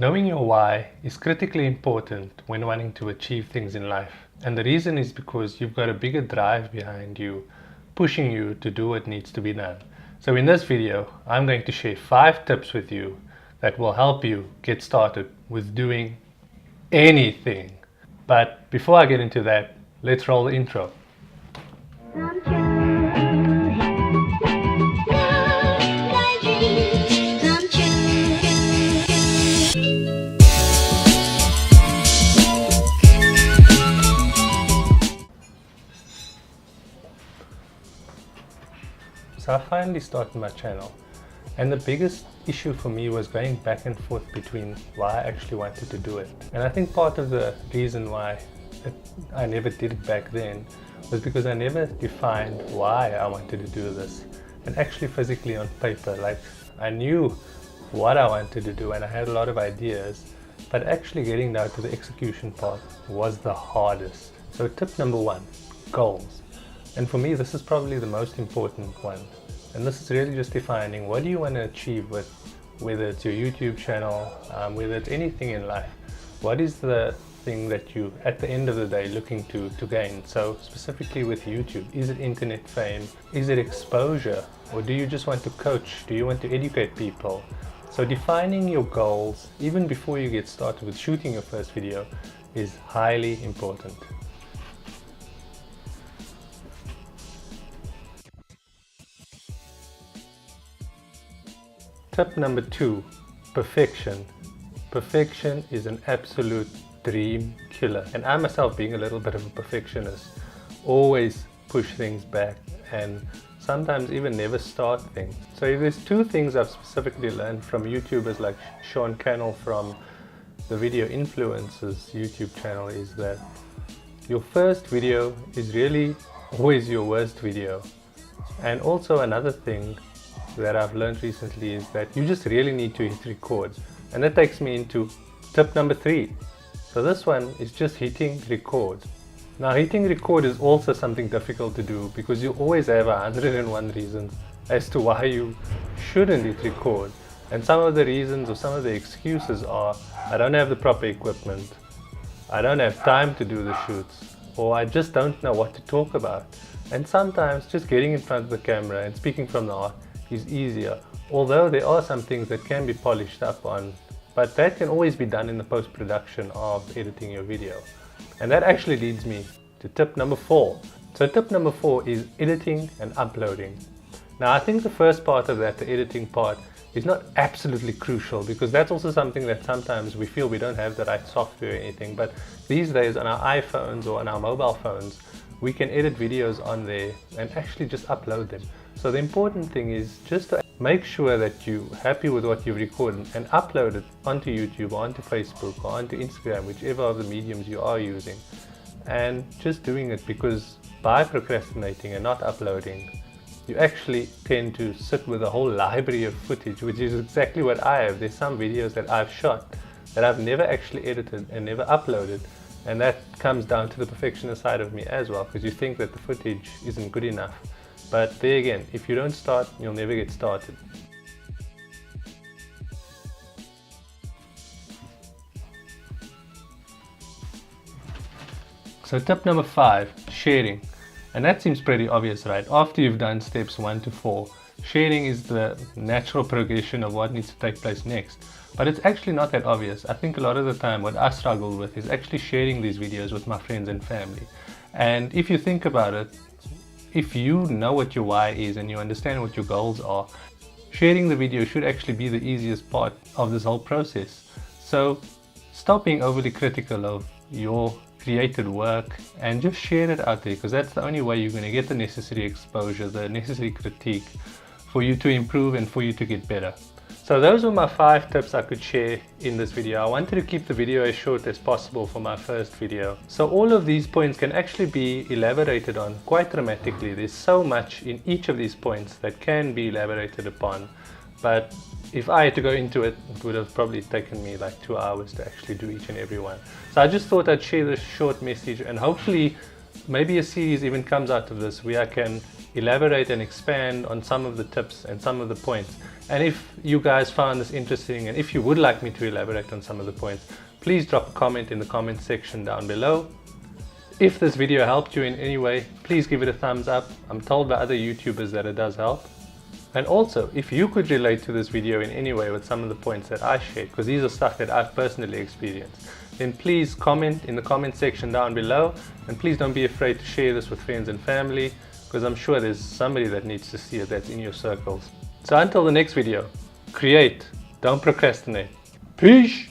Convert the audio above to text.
Knowing your why is critically important when wanting to achieve things in life. And the reason is because you've got a bigger drive behind you, pushing you to do what needs to be done. So in this video, I'm going to share 5 tips with you that will help you get started with doing anything. But before I get into that, let's roll the intro. So I finally started my channel, and the biggest issue for me was going back and forth between why I actually wanted to do it. And I think part of the reason why I never did it back then was because I never defined why I wanted to do this, and actually physically on paper. Like, I knew what I wanted to do and I had a lot of ideas, but actually getting down to the execution part was the hardest. So tip number 1, goals. And for me, this is probably the most important one. And this is really just defining what do you want to achieve with, whether it's your YouTube channel, whether it's anything in life. What is the thing that you, at the end of the day, looking to gain? So specifically with YouTube, is it internet fame? Is it exposure? Or do you just want to coach? Do you want to educate people? So defining your goals, even before you get started with shooting your first video, is highly important. Tip number 2, perfection. Perfection is an absolute dream killer. And I myself, being a little bit of a perfectionist, always push things back and sometimes even never start things. So if there's 2 things I've specifically learned from YouTubers like Sean Canon from the Video Influencers YouTube channel, is that your first video is really always your worst video. And also another thing that I've learned recently is that you just really need to hit record. And that takes me into tip number 3. So this one is just hitting record. Now, hitting record is also something difficult to do because you always have 101 reasons as to why you shouldn't hit record. And some of the reasons or some of the excuses are, I don't have the proper equipment, I don't have time to do the shoots, or I just don't know what to talk about. And sometimes just getting in front of the camera and speaking from the heart is easier, although there are some things that can be polished up on, but that can always be done in the post-production of editing your video. And that actually leads me to tip number 4. So tip number 4 is editing and uploading. Now, I think the first part of that, the editing part, is not absolutely crucial because that's also something that sometimes we feel we don't have the right software or anything, but these days on our iPhones or on our mobile phones, we can edit videos on there and actually just upload them. So the important thing is just to make sure that you're happy with what you've recorded and upload it onto YouTube or onto Facebook or onto Instagram, whichever of the mediums you are using. And just doing it, because by procrastinating and not uploading, you actually tend to sit with a whole library of footage, which is exactly what I have. There's some videos that I've shot that I've never actually edited and never uploaded. And that comes down to the perfectionist side of me as well, because you think that the footage isn't good enough. But there again, if you don't start, you'll never get started. So tip number 5, sharing. And that seems pretty obvious, right? After you've done steps 1 to 4, sharing is the natural progression of what needs to take place next. But it's actually not that obvious. I think a lot of the time what I struggle with is actually sharing these videos with my friends and family. And if you think about it, if you know what your why is and you understand what your goals are, sharing the video should actually be the easiest part of this whole process. So stop being overly critical of your created work and just share it out there, because that's the only way you're going to get the necessary exposure, the necessary critique for you to improve and for you to get better. So those were my 5 tips I could share in this video. I wanted to keep the video as short as possible for my first video. So all of these points can actually be elaborated on quite dramatically. There's so much in each of these points that can be elaborated upon. But if I had to go into it, it would have probably taken me like 2 hours to actually do each and every one. So I just thought I'd share this short message, and hopefully maybe a series even comes out of this where I can elaborate and expand on some of the tips and some of the points. And if you guys found this interesting, and if you would like me to elaborate on some of the points, please drop a comment in the comment section down below. If this video helped you in any way, please give it a thumbs up. I'm told by other YouTubers that it does help. And also, if you could relate to this video in any way with some of the points that I shared, because these are stuff that I've personally experienced, then please comment in the comment section down below. And please don't be afraid to share this with friends and family, because I'm sure there's somebody that needs to see it that's in your circles. So until the next video, create, don't procrastinate. Peace!